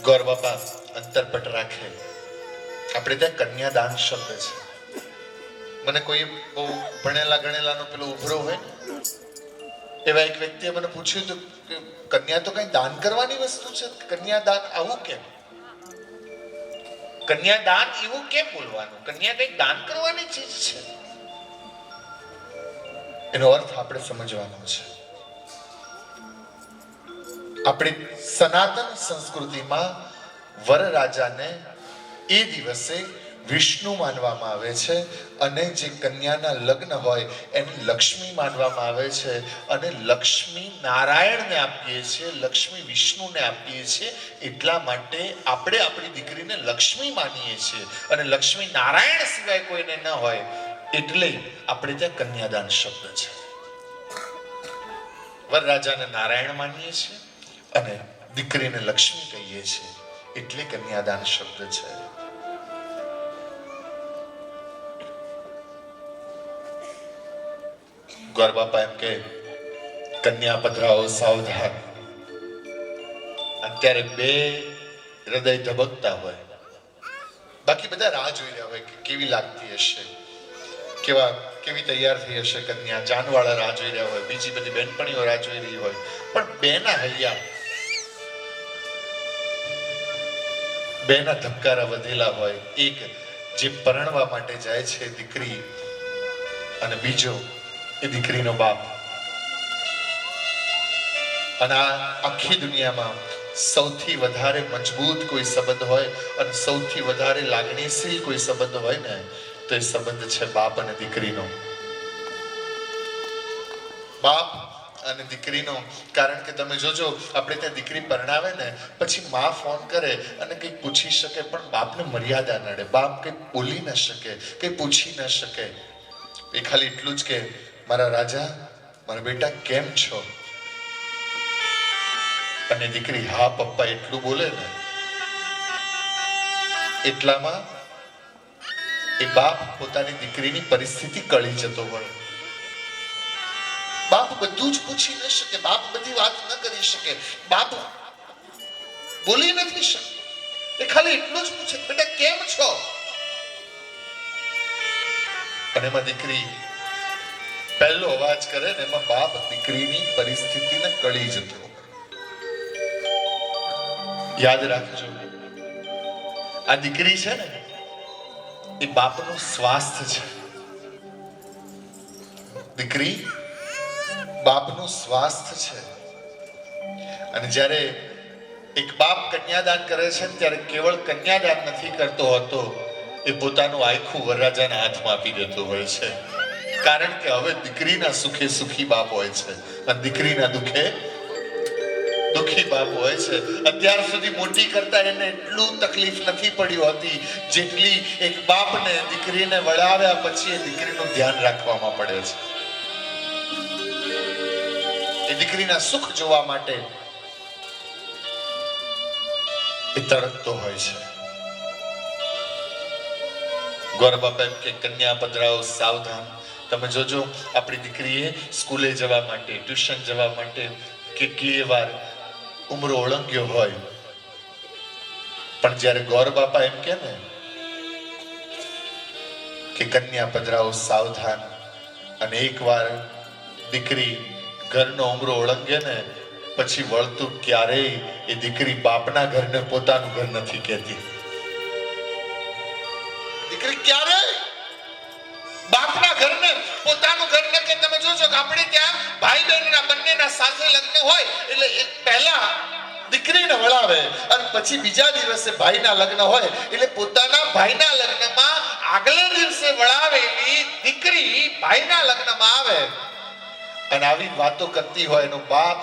ગોર બાપા અંતરપટ રાખે. આપણે ત્યાં કન્યાદાન શબ્દ છે. મને કોઈ બહુ ભણેલા ગણેલાનો પેલો ઉભરો હોય ને, એવા એક વ્યક્તિએ મને પૂછ્યું હતું કે કન્યા તો કઈ દાન કરવાની વસ્તુ છે, કન્યાદાન આવું કેમ? કન્યાદાન એવું કેમ બોલવાનું? કન્યા કઈ દાન કરવાની ચીજ છે. એનો અર્થ આપણે સમજવાનો છે. આપણી સનાતન સંસ્કૃતિમાં વરરાજાને એ દિવસે વિષ્ણુ માનવામાં આવે છે અને જે કન્યાના લગ્ન હોય એને લક્ષ્મી માનવામાં આવે છે અને લક્ષ્મી નારાયણને આપીએ છીએ, લક્ષ્મી વિષ્ણુને આપીએ છીએ. એટલા માટે આપણે આપણી દીકરીને લક્ષ્મી માનીએ છીએ અને લક્ષ્મી નારાયણ સિવાય કોઈને ન હોય એટલે આપણે ત્યાં કન્યાદાન શબ્દ છે. વરરાજાને નારાયણ માનીએ છીએ અને દીકરીને લક્ષ્મી કહીએ છીએ એટલે કન્યાદાન શબ્દ છે. ગોર બાપા એમ કે કન્યા પધરાઓ સાવધાન. અત્યારે બે હૃદય ધબકતા હોય, બાકી બધા રાહ જોઈ રહ્યા હોય કે કેવી લાગતી હશે, કેવી તૈયાર થઈ હશે કન્યા. જાનવાળા રાહ જોઈ રહ્યા હોય, બીજી બધી બેનપણીઓ રાહ જોઈ રહી હોય, પણ બેના હૈયા, બેના ધબકારા વધેલા હોય. એક જે પરણવા માટે જાય છે દીકરી, અને બીજો એ દીકરીનો બાપ. અને આ આખી દુનિયામાં સૌથી વધારે મજબૂત કોઈ સંબંધ હોય અને સૌથી વધારે લાગણીશીલ કોઈ સંબંધ હોય ને તો એ સંબંધ છે બાપ અને દીકરીનો. બાપ અને દીકરીનો. કારણ કે તમે જોજો, આપણે ત્યાં દીકરી પરણાવે ને પછી માં ફોન કરે અને કંઈક પૂછી શકે, પણ બાપને મર્યાદા નડે. બાપ કંઈક બોલી ન શકે, કંઈ પૂછી ન શકે. એ ખાલી એટલું જ કે મારા રાજા, મારા બેટા કેમ છો? અને દીકરી હા પપ્પા એટલું બોલે ને એટલામાં એ બાપ પોતાની દીકરીની પરિસ્થિતિ કળી જતો હોય. બાપ બધું જ પૂછી ન શકે, બાપ બધી વાત ન કરી શકે, બાપ બોલી નથી શકે. એ ખાલી એટલું જ પૂછે બેટા કેમ છો? અને એમાં દીકરી પહેલો અવાજ કરે ને એમાં બાપ દીકરીની પરિસ્થિતિને કળી જતો. યાદ રાખજો, આ દીકરી છે ને એ બાપનું સ્વાસ્થ્ય છે. દીકરી બાપનું સ્વાસ્થ્ય છે. અને જ્યારે એક બાપ કન્યાદાન કરે છે ત્યારે કેવળ કન્યાદાન નથી કરતો હોતો, એ પોતાનું આખું વરરાજાના હાથમાં આપી દેતો હોય છે. કારણ કે હવે દીકરીના સુખે સુખી બાપ હોય છે અને દીકરીના દુખે દુખી બાપ હોય છે. અત્યાર સુધી મોટી કરતા એને એટલું તકલીફ નથી પડી હોતી જેટલી એક બાપને દીકરીને વળાવ્યા પછી એ દીકરીનું ધ્યાન રાખવામાં પડે છે. એ દીકરીના સુખ જોવા માટે એ તડપતો હોય છે. ગોર બાપા એમ કે કન્યા પધરાઓ સાવધાન. તમે જોજો, આપણી દીકરીએ સ્કૂલે જવા માટે, ટ્યુશન જવા માટે કેટલી વાર ઉમરો ઓળંગ્યો હોય, પણ જ્યારે ગોર બાપા એમ કે ને કે કન્યા પધરાઓ સાવધાન, અને એકવાર દીકરી ઘરનો ઉમરો ઓળંગે ને પછી વળતું ક્યારેય એ દીકરી બાપના ઘરને પોતાનું ઘર નથી કહેતી. દીકરી ક્યારેય બાપના ઘરને પોતાનું ઘર ન કે. તમે જોજો કે આપણે ત્યાં ભાઈ બહેનના બંનેના સાથે લગ્ન હોય એટલે એક પહેલા દીકરીને વળાવે અને પછી બીજા દિવસે ભાઈના લગ્ન હોય એટલે પોતાના ભાઈના લગ્નમાં આગલે દિવસે વળાવેલી દીકરી ભાઈના લગ્નમાં આવે અને આવી વાતો કરતી હોય. એનો બાપ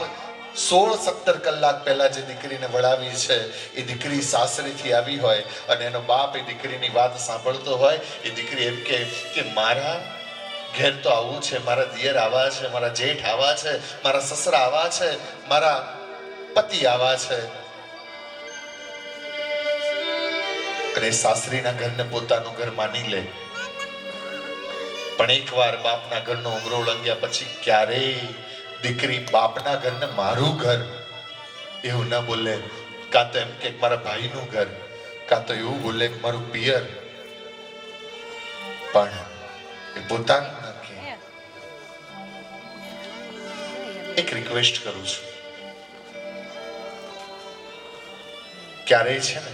16-17 કલાક પહેલા જે દીકરીને વળાવી છે એ દીકરી સાસરીથી આવી હોય અને એનો બાપ એ દીકરીની વાત સાંભળતો હોય. એ દીકરી એમ કે મારા ઘેર તો આવું છે, મારા દિયર આવા છે, મારા જેઠ આવા છે, મારા સસરા આવા છે, મારા પતિ આવા છે. અને સાસરીના ઘરને પોતાનું ઘર માની લે, પણ એકવાર બાપના ઘરનો ઉમરો ઓળંગ્યા પછી ક્યારેય દીકરી બાપના ઘરને મારું ઘર એવું ન બોલે. કાં તો એમ કે મારા ભાઈનું ઘર, કાં તો એવું બોલે કે મારું પિયર. પણ એ પોતાનું ન કે. એક રિક્વેસ્ટ કરું છું, ક્યારેય છે ને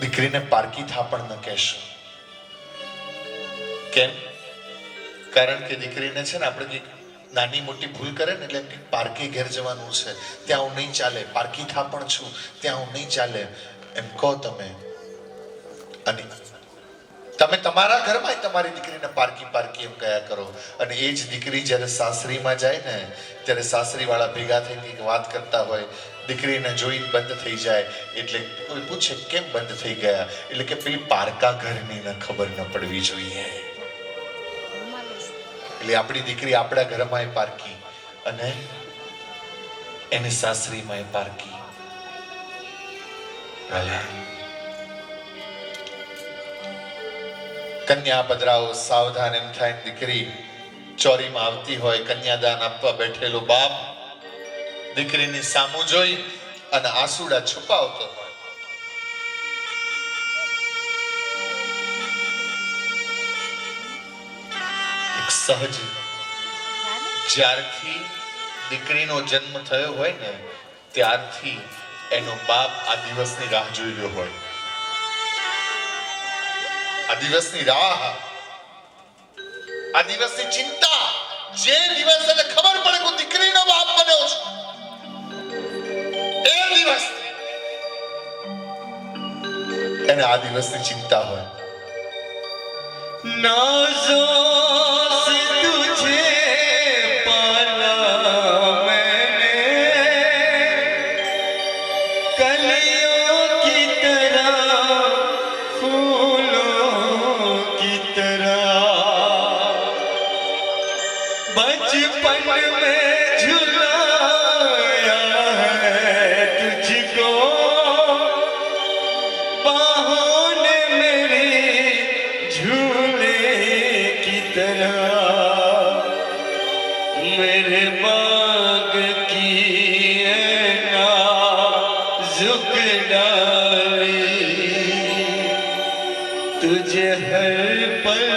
દીકરીને પારકી થાપણ ન કહેશો. કેમ? કારણ કે દીકરીને છે ને આપણે કંઈક નાની મોટી ભૂલ કરે ને એટલે પારકી ઘેર જવાનું છે, ત્યાં હું નહીં ચાલે, પારકી થાપણ છું ત્યાં હું નહીં ચાલે એમ કહો તમે. અને તમે તમારા ઘરમાં તમારી દીકરીને પારકી પારકી એમ કયા કરો. અને એ જ દીકરી જ્યારે સાસરીમાં જાય ને ત્યારે સાસરી વાળા ભેગા થઈ કંઈક વાત કરતા હોય, દીકરીને જોઈને બંધ થઈ જાય એટલે કોઈ પૂછે કેમ બંધ થઈ ગયા, એટલે કે પેલી પારકા ઘરની ને ખબર ન પડવી જોઈએ. એટલે આપણી દીકરી આપણા ઘરમાં પારકી અને એની સાસરીમાં પારકી. કન્યા પધરાવો, સાવધાન. એમ થાય દીકરી ચોરીમાં આવતી હોય, કન્યાદાન આપવા બેઠેલો બાપ દીકરીની સામું જોઈ અને આંસુડા છુપાવતો હોય. એક સહજ જ્યારથી દીકરીનો જન્મ થયો હોય ને ત્યારથી એનો બાપ આ દિવસની રાહ જોઈ રહ્યો હોય. આ દિવસની રાહ, આ દિવસની ચિંતા. જે દિવસ એને ખબર પડે કે દીકરીનો બાપ બન્યો છું, એ દિવસ એને આ દિવસની ચિંતા હોય. नाज़ों से तुझे पाला मैंने, कलियों की तरह, फूलों की तरह, बचपन में झुलाया है तुझको, बाहों ने मेरी झूले की तरह, मेरे बाग की नाजुक डाली, तुझे हर पल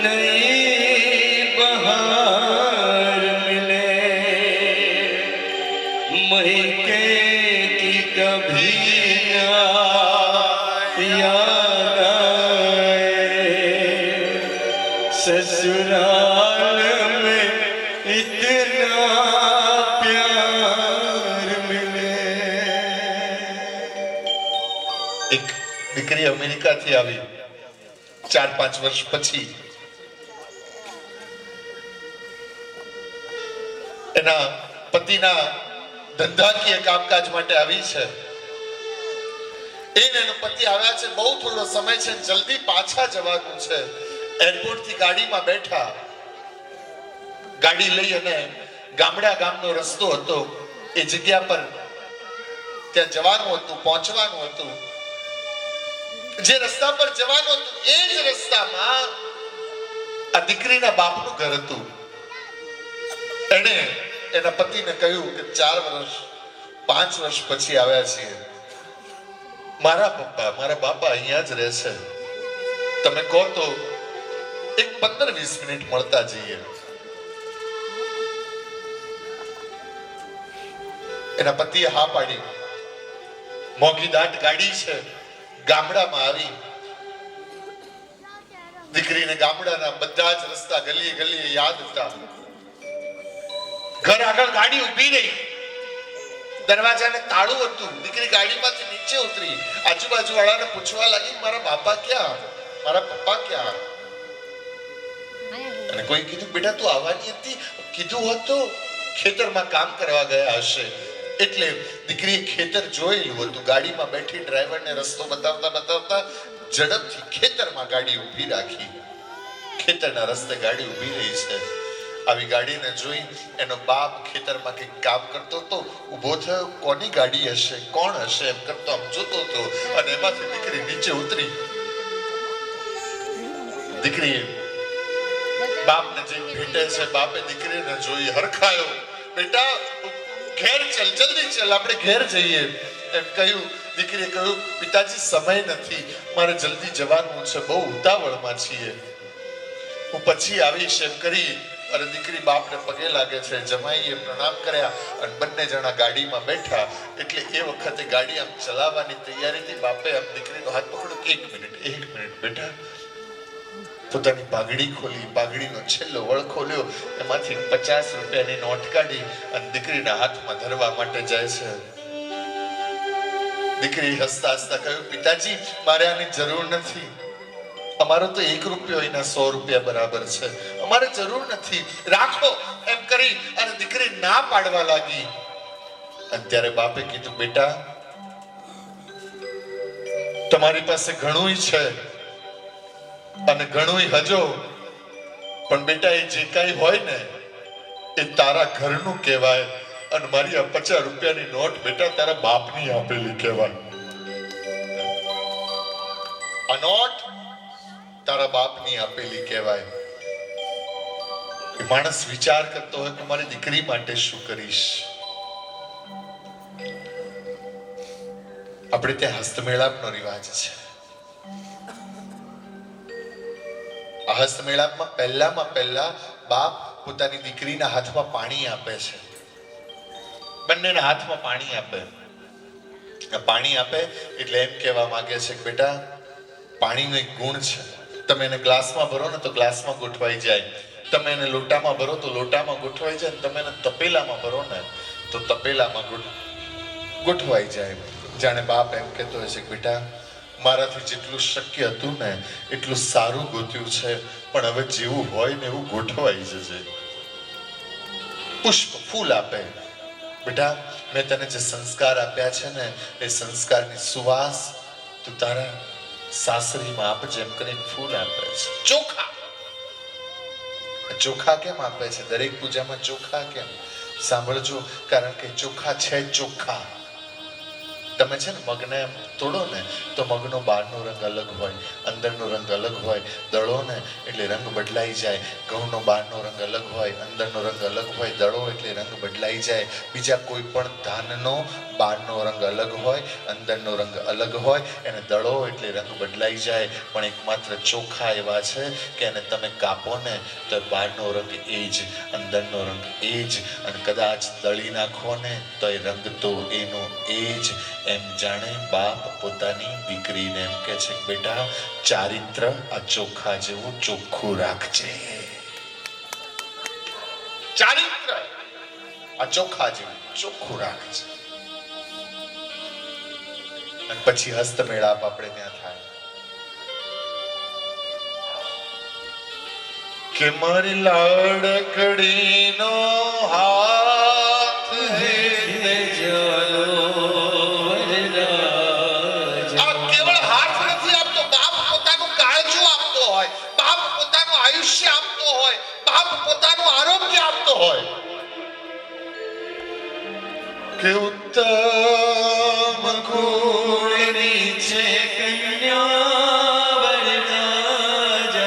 नई बहार मिले, महके की कभी ना याद आए, ससुराल में इतना प्यार मिले. એક દીકરી અમેરિકાથી આવી 4-5 વર્ષ પછી. એના પતિના ધંધાકીય કામકાજ માટે આવી છે. એનો પતિ આવ્યા છે, બહુ થોડો સમય છે, જલ્દી પાછા જવાનું છે. એરપોર્ટ થી ગાડીમાં બેઠા, ગાડી લઈ અને ગામનો રસ્તો હતો, એ જગ્યા પર ત્યાં જવાનું હતું, પહોંચવાનું હતું. જે રસ્તા પર જવાનું હતું એ જ રસ્તામાં આ દીકરીના બાપનું ઘર હતું. એણે એના પતિને કહ્યું કે 4 વર્ષ 5 વર્ષ પછી આવ્યા છીએ, મારા બાપા અહીંયા જ રહે છે, તમે કહો તો એક 15-20 મિનિટ મળતા જઈએ. એના પતિએ હા પાડી. મોંઘી દાટ ગાડી છે, ગામડામાં આવી. દીકરીને ગામડાના બધા જ રસ્તા ગલીએ ગલીએ યાદ હતા. ઘર આગળ ગાડી ઊભી રહી, દરવાજાને તાળું હતું. દીકરી ગાડીમાંથી નીચે ઉતરી, આજુબાજુ વાળાને પૂછવા લાગી મારા બાપા ક્યાં, મારા પપ્પા ક્યાં. અને કોઈ કીધું બેટા તું આવવાની હતી, કીધું હોત તો ખેતરમાં કામ કરવા ગયા હશે. એટલે દીકરીએ ખેતર જોયેલું હતું. ગાડીમાં બેઠી ડ્રાઈવરને રસ્તો બતાવતા બતાવતા ઝડપથી ખેતરમાં ગાડી ઊભી રાખી. ખેતરના રસ્તે ગાડી ઊભી રહી છે. આવી ગાડીને જોઈ એનો બાપ ખેતરમાં કંઈક કામ કરતો હતો, ઊભો થયો. કોની ગાડી હશે, કોણ હશે એમ કરતો આમ જોતો હતો. અને એમાંથી દીકરી નીચે ઉતરી. દીકરીએ બાપને જઈને ભેટે છે. બાપે દીકરીને જોઈ હરખાયો. બેટા ઘેર ચલ, જલ્દી ચલ, આપણે ઘેર જઈએ એમ કહ્યું. દીકરીએ કહ્યું, પિતાજી સમય નથી, મારે જલ્દી જવાનું છે, બહુ ઉતાવળમાં છીએ, હું પછી આવીશ એમ કરી અને દીકરી બાપને પગે લાગે છે. જમાઈએ પ્રણામ કર્યા અને બંને જણા ગાડીમાં બેઠા. એટલે એ વખતે ગાડી આમ ચલાવવાની તૈયારીથી બાપે આમ દીકરીનો હાથ પકડ્યો. એક મિનિટ બેટા. પોતાની પાઘડી ખોલી, પાઘડીનો છેલ્લો વળ ખોલ્યો, એમાંથી 50 રૂપિયાની નોટ કાઢી અને દીકરીના હાથમાં ધરવા માટે જાય છે. દીકરી હસતા હસતા કહ્યું, પિતાજી મારે આની જરૂર નથી, અમારો તો 1 રૂપિયો એના 100 રૂપિયા બરાબર છે, અમારે જરૂર નથી, રાખો એમ કરી અને દીકરી ના પાડવા લાગી. અને ત્યારે બાપે કીધું, બેટા તમારી પાસે ઘણું છે અને ઘણું હજો, પણ બેટા એ જે કાંઈ હોય ને એ તારા ઘરનું કહેવાય અને મારી આ 50 રૂપિયાની નોટ બેટા તારા બાપની આપેલી કહેવાય. આ નોટ તારા બાપની આપેલી કહેવાય. માણસ વિચાર કરતો હોય કે મારી દીકરી માટે શું કરીશ. આપણે ત્યાં હસ્તમેળાપનો રિવાજ છે. આ હસ્તમેળાપમાં પહેલા બાપ પોતાની દીકરીના હાથમાં પાણી આપે છે. બંનેના હાથમાં પાણી આપે. પાણી આપે એટલે એમ કહેવા માંગે છે કે બેટા પાણીનો એક ગુણ છે, તમે એને ગ્લાસમાં ભરો ને તો ગ્લાસમાં ગોઠવાઈ જાય, તમે એને લોટામાં ભરો તો લોટામાં ગોઠવાઈ જાય, તમે એને તપેલામાં ભરો ને તો તપેલામાં ગોઠવાઈ જાય. જાણે બાપ એમ કહેતો હોય છે કે બેટા મારાથી જેટલું શક્ય હતું ને એટલું સારું ગોત્યું છે, પણ હવે જેવું હોય ને એવું ગોઠવાઈ જશે. પુષ્પ ફૂલ આપે. બેટા મેં તને જે સંસ્કાર આપ્યા છે ને એ સંસ્કારની સુવાસ તું તારા સાસરીમાં આપજે એમ કરીને ફૂલ આપે છે. ચોખા કેમ આપે છે? દરેક પૂજામાં ચોખા કેમ? સાંભળજો, કારણ કે ચોખા છે ચોખા. તમે છે ને મગને તોડો ને તો મગનો બહારનો રંગ અલગ હોય, અંદરનો રંગ અલગ હોય. દળો ને એટલે રંગ બદલાઈ જાય. ઘઉંનો બહારનો રંગ અલગ હોય, અંદરનો રંગ અલગ હોય. દળો એટલે રંગ બદલાઈ જાય. બીજા કોઈ પણ ધાનનો બહારનો રંગ અલગ હોય, અંદરનો રંગ અલગ હોય. એને દળો એટલે રંગ બદલાઈ જાય. પણ એકમાત્ર ચોખા એવા છે કે એને તમે કાપો ને તો બહારનો રંગ એ જ, અંદરનો રંગ એ જ, અને કદાચ દળી નાખો ને તો એ રંગ તો એનો એ જ. એમ જાણે બાપ પોતાની દીકરીને એમ કહે છે કે બેટા ચારિત્ર આ ચોખા જેવું ચોખ્ખું રાખજે. ચારિત્ર આ ચોખા જેવું ચોખ્ખું રાખજે. અને પછી હસ્તમેળાપ આપણે ત્યાં થાય કે મારી લાડકડીનો હાથ હે કે ઉત્તમ કુળની છે કન્યા વરરાજા.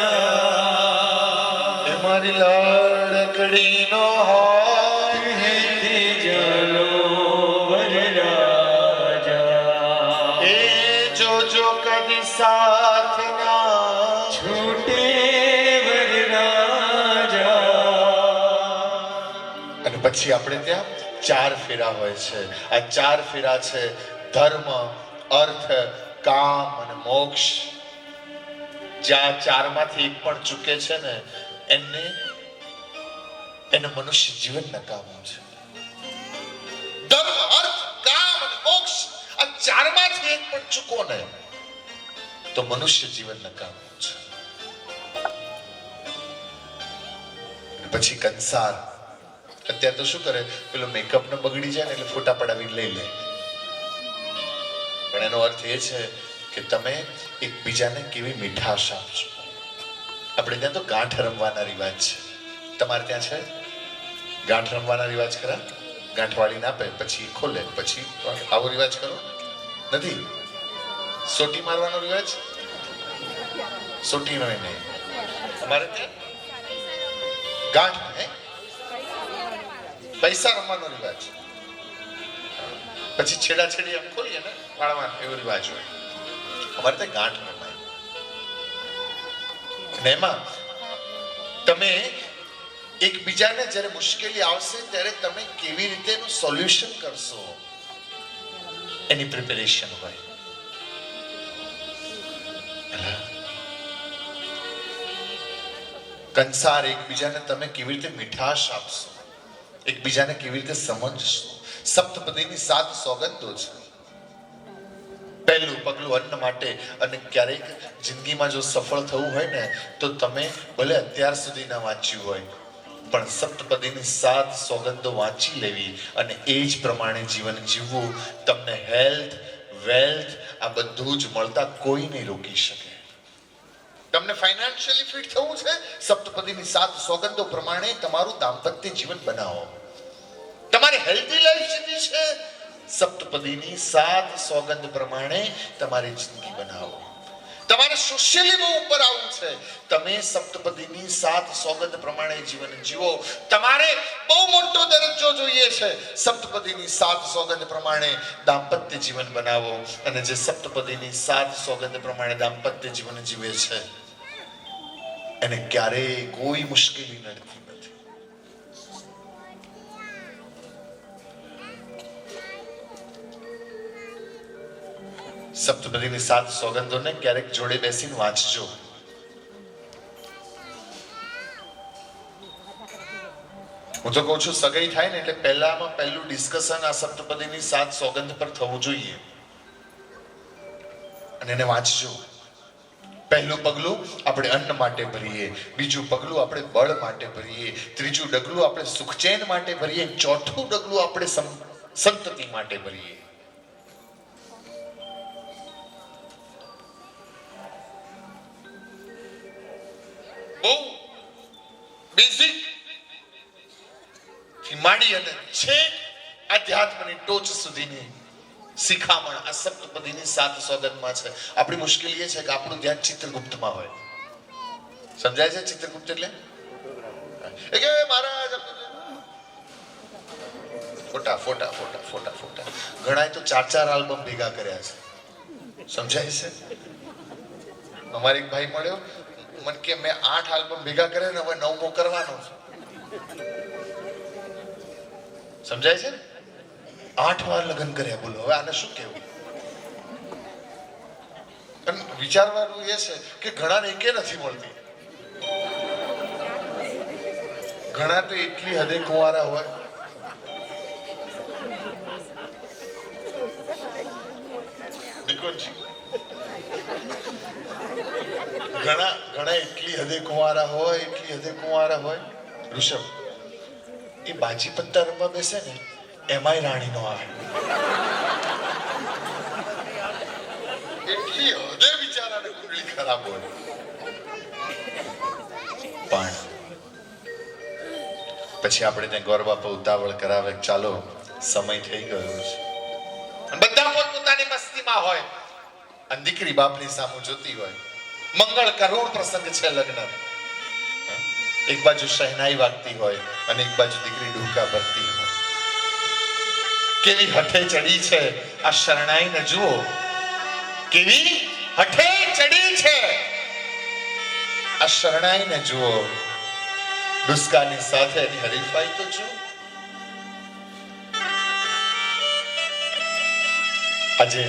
એ મારી લાડકડીનો હાથ હે જલો વરરાજા. એ જોજો કદી સાથ ના છૂટે વરરાજા. અને પછી આપણે ત્યાં 4 ફેરા હોય છે. આ 4 ફેરા છે ધર્મ, અર્થ, કામ અને મોક્ષ. જ્યાં 4 માંથી એક પણ ચૂકે છે ને એને મનુષ્ય જીવન નકામું છે. ધર્મ, અર્થ, કામ અને મોક્ષ આ 4 માંથી એક પણ ચૂકો ને તો મનુષ્ય જીવન નકામું છે. પછી કંસાર. અત્યારે તો શું કરે, પેલો મેકઅપ ને બગડી જાય ને એટલે ફોટા પડાવી લઈ લે. પણ એનો અર્થ એ છે કે તમે એકબીજાને કેવી મીઠાશ આપશો. આપણે ત્યાં તો ગાંઠ રમવાના રિવાજ છે. તમારે ત્યાં છે ગાંઠ રમવાના રિવાજ ખરા? ગાંઠ વાળીને આપે પછી ખોલે પછી આવો રિવાજ કરો નથી? સોટી મારવાનો રિવાજ? સોટી નો નહીં. અમારે ત્યાં ગાંઠ હે પૈસા રમવાનો રિવાજ. પછી છેડા છેડી આમ ખોલીએ ને વાળવા એવો રિવાજ હોય. અમારે ત્યાં ગાંઠ રમાય. અને એમાં તમે એકબીજાને જ્યારે મુશ્કેલી આવશે ત્યારે તમે કેવી રીતે એનું સોલ્યુશન કરશો એની પ્રિપેરેશન હોય. કંસાર એકબીજાને તમે કેવી રીતે મીઠાશ આપશો, એકબીજાને કેવી રીતે સમજશો. સપ્તપદીની 7 સોગંદો છે. પહેલું પગલું અન્ન માટે. અને ક્યારેક જિંદગીમાં જો સફળ થવું હોય ને તો તમે ભલે અત્યાર સુધી ના વાંચ્યું હોય પણ સપ્તપદીની 7 સોગંદો વાંચી લેવી અને એ જ પ્રમાણે જીવન જીવવું. તમને હેલ્થ, વેલ્થ આ બધું જ મળતા કોઈ નહીં રોકી શકે. તમને ફાઇનાન્શિયલી ફિટ થવું છે, સપ્તપદીની 7 સોગંદો પ્રમાણે તમારું દાંપત્ય જીવન બનાવો. તમારે હેલ્ધી લાઈફ જીવવી છે, સપ્તપદીની 7 સોગંદ પ્રમાણે તમારી જિંદગી બનાવો. તમારે સોશિયલી બહુ ઉપર આવવું છે, તમે સપ્તપદીની 7 સોગંદ પ્રમાણે જીવન જીવો. તમારે બહુ મોટો દરજ્જો જોઈએ છે, સપ્તપદીની 7 સોગંદ પ્રમાણે દાંપત્ય જીવન બનાવો. અને જે સપ્તપદીની 7 સોગંદ પ્રમાણે દાંપત્ય જીવન જીવે છે એને ક્યારેય કોઈ મુશ્કેલી નડતી નથી. સપ્તપદીની 7 સોગંદોને ક્યારેક જોડે બેસીને વાંચજો. હું તો કહું છું સગાઈ થાય ને એટલે પહેલું ડિસ્કશન આ સપ્તપદીની 7 સોગંદ પર થવું જોઈએ અને એને વાંચજો. પહેલું પગલું આપણે અન્ન માટે ભરીએ, બીજું પગલું આપણે બળ માટે ભરીએ, ત્રીજું ડગલું આપણે સુખચેન માટે ભરીએ, ચોથું ડગલું આપણે સંતતિ માટે ભરીએ. બહુ બેઝિક થી માંડી અને છેક આધ્યાત્મની ટોચ સુધીની શિખામણ આ સપ્તપદીની 7 સોગંદમાં છે. આપણી મુશ્કેલી એ છે કે આપણું ધ્યાન ચિત્રગુપ્તમાં હોય. સમજાય છે ચિત્રગુપ્ત એટલે? એ કે મહારાજ ફોટા ફોટા ફોટા ફોટા ફોટા ઘણાએ તો 4 આલ્બમ ભેગા કર્યા છે. સમજાય છે? અમારે એક ભાઈ મળ્યો મને કે મેં 8 આલ્બમ ભેગા કર્યા ને હવે 9મો કરવાનો છે. સમજાય છે ને? 8 વાર લગ્ન કર્યા. બોલો હવે આને શું કહેવું? અને વિચારવાનું એ છે કે ઘણાને એકે નથી મળતી. ઘણા તો એટલી હદે કુંવારા હોય. નિકુંજી ઘણા એટલી હદે કુંવારા હોય. ઋષભ એ બાજી પત્તા રમવા બેસે ને એમાંય રાણી નો આવે. એટલી હદે બિચારાને કુંડળી ખરાબ હોય. પણ પછી આપણે ત્યાં ગોર બાપા ઉતાવળ કરાવે ચાલો સમય થઈ ગયો છે. બધા પોતપોતાની મસ્તીમાં હોય અને દીકરી બાપની સામું જોતી હોય. મંગળ કરુણ પ્રસંગ છે લગ્ન. એક બાજુ શહેનાઈ વાગતી હોય અને એક બાજુ દીકરી ડૂકા ભરતી હોય. કેવી હઠે ચડી છે આ શરણાઈને જુઓ. કેવી હઠે ચડી છે આ શરણાઈને જુઓ. ડુસકાની સાથે એની હરીફાઈ તો જુઓ. આજે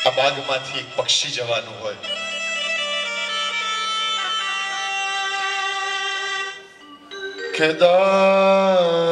આ બાગમાંથી એક પક્ષી જવાનું હોય. કે દાદાને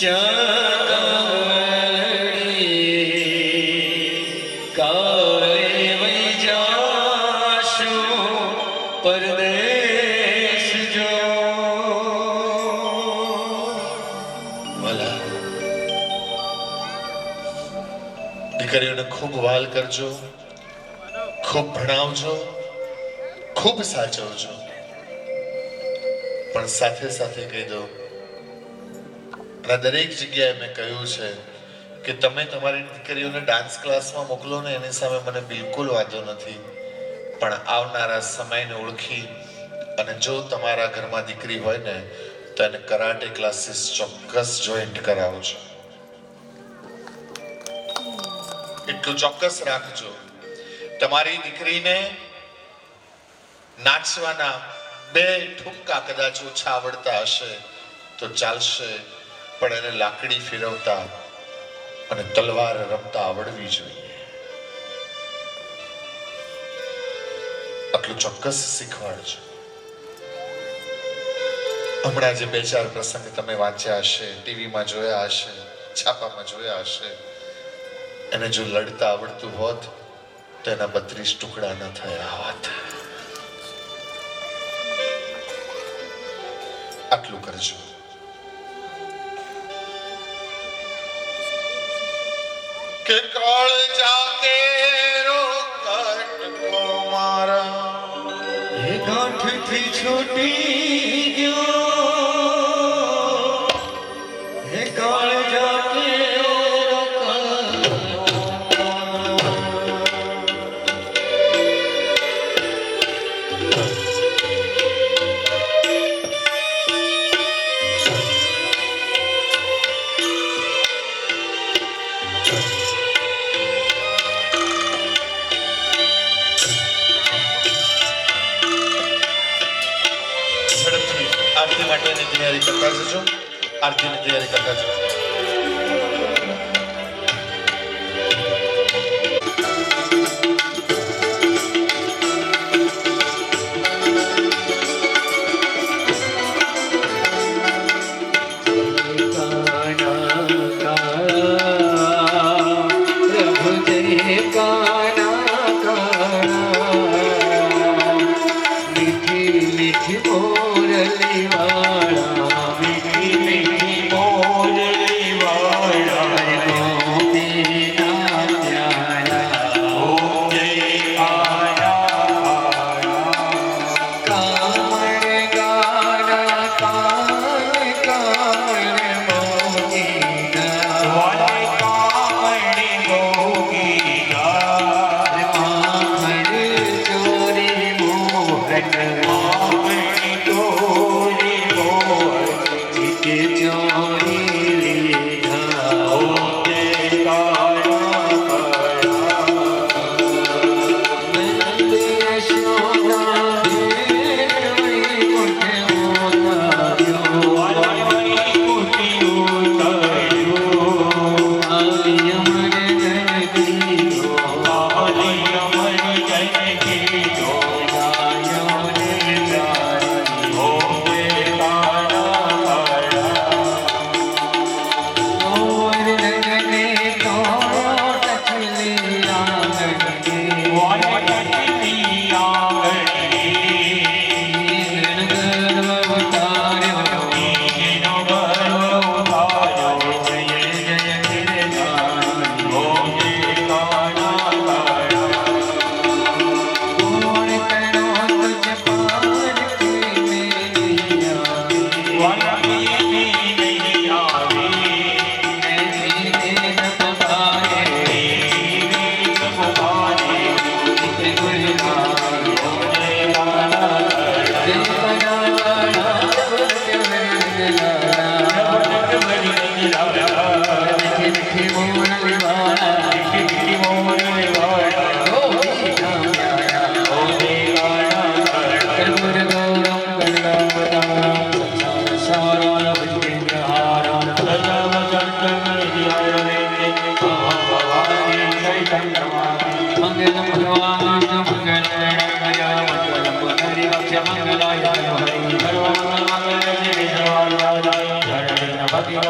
ચાંદડી કાલે વઈ જાશું પરદેશ જો. વાલા, દીકરીઓને ખૂબ વાલ કરજો, ખૂબ ભણાવજો, ખૂબ સાચવજો, પણ સાથે સાથે કહી દો, અને દરેક જગ્યાએ મેં કહ્યું છે કે તમે તમારી દીકરીઓને ડાન્સ ક્લાસમાં મોકલો ને એની સામે મને બિલકુલ વાંધો નથી, પણ આવનારા સમયને ઓળખી અને જો તમારા ઘરમાં દીકરી હોય ને તો એને કરાટે ક્લાસીસ ચોક્કસ જોઈન્ટ કરાવજો. એટલું ચોક્કસ રાખજો. તમારી દીકરીને નાચવાના 2 ઠુમકા કદાચ ઓછા આવડતા હશે તો ચાલશે, પણ એને લાકડી ફેરવતા અને તલવાર રમતા આવડવી જોઈએ. આટલું ચોક્કસ શીખવાડજો. હમણાં જે 2-4 પ્રસંગ તમે વાંચ્યા હશે, ટીવીમાં જોયા હશે, છાપામાં જોયા હશે, એને જો લડતા આવડતું હોત તો એના 32 ટુકડા ન થયા હોત. આટલું કરજો. કે કાળ જાકે રોકટ કો મારા એ ગાંઠથી છૂટી ગયો એ કાળ જાકે આરતી માટેની તૈયારી કરતા જજો. આરતીની તૈયારી કરતા જજો.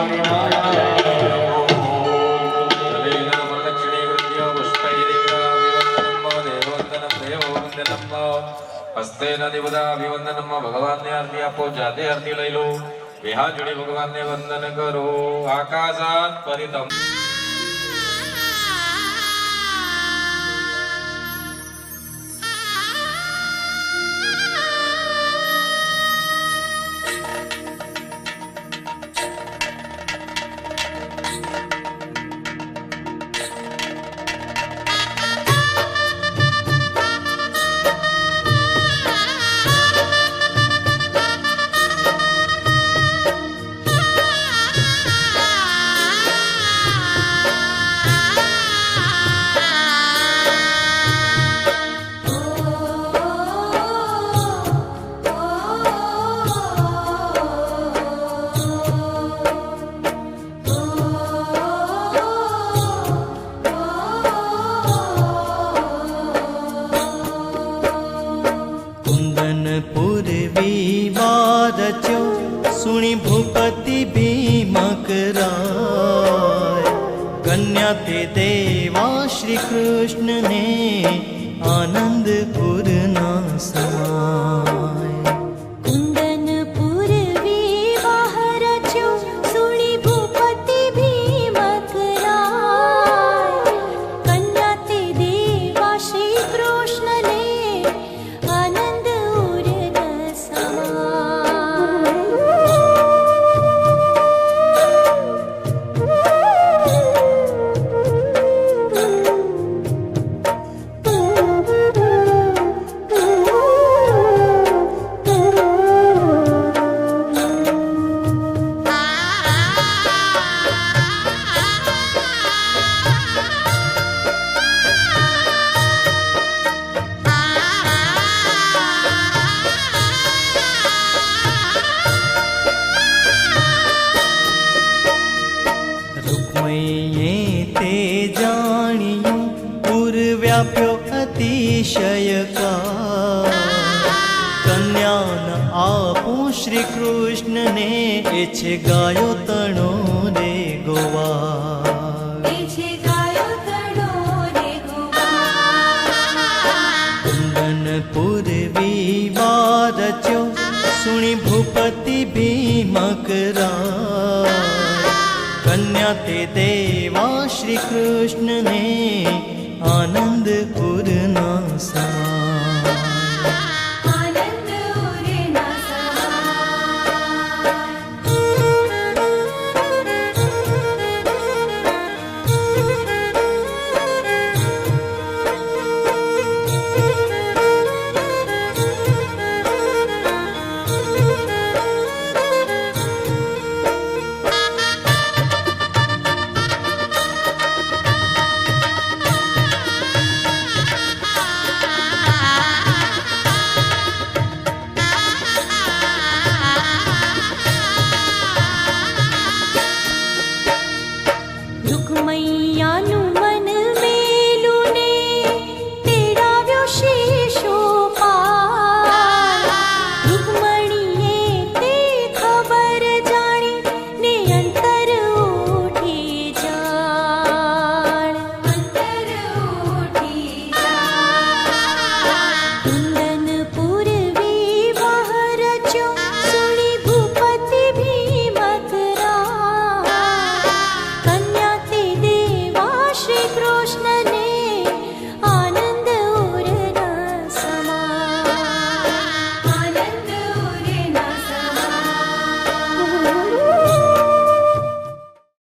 મંગલાય હસ્તે નદી બધા અભિવંદનમાં ભગવાનને આરતી આપો, જાતે આરતી લઈ લો. બે હાથ જોડી ભગવાનને વંદન કરો. આકાશાત પરિતમ सुनी भूपति भीमक राय, कन्या ते देवा श्री कृष्ण ने आनंदपुर ना समाय। कुंदनपुर विवाह रच्यो, सुनी भूपति भीमक राय, कन्या ते देवा श्री कृष्ण ने आनंदपुर न समाय। व्याप्यो अतिशय का, कन्या न आपू श्री कृष्ण ने एछे गायो तणो रे गोवा। कुंदनपुर विवाह रच्यो, सुनी भूपति भीमक राय, कन्या ते देवा श्री कृष्ण ने आनंदपुर ना समाय।